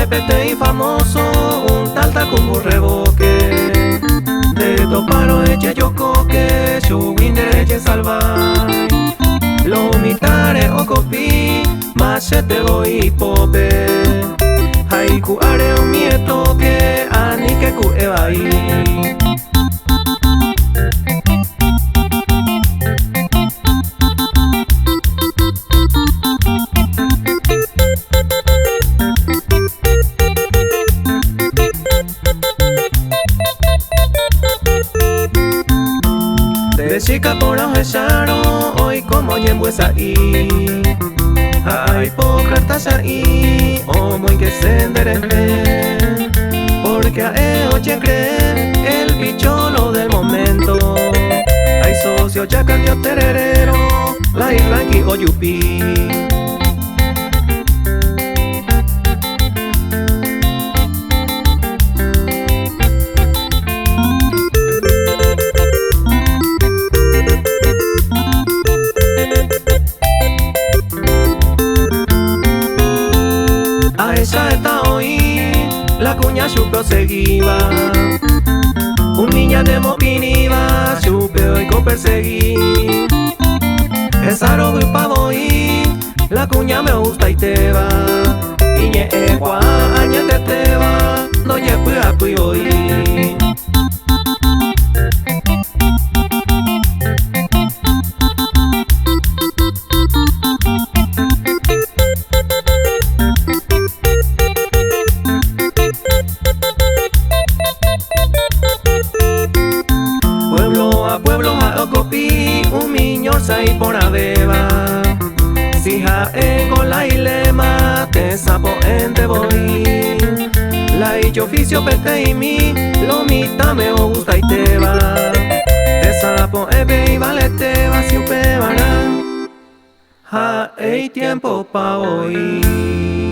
pete y famoso, un tal tacumbu reboque. De toparo eche yo coque, shuwinde eche salvai. Lo mitare o copi, machete voy pope. Haiku are un mieto que ani que ku ebai. De chica por ojellaro, hoy como yembuesa y ay cartas ahí, o muy que se enderece. Porque a oye cree el bicholo del momento. Hay socio ya cambió tererero, la irranqui o yupi. A esa está hoy, la cuña chupeo seguiba. Un niña de mopiniba, chupeo y perseguí. Esa robo y pavo y la cuña me gusta y te va. Iñe egua, añete te va, no ye pua pui hoy. Pueblo a Ocopi, un miñor sai por abeba. Si jae con la ilema, te sapo en te voy. La y oficio pete y mi, lo mita me gusta y te va. Te sapo ebe y vale te va si un pebará. Jae tiempo pa hoy.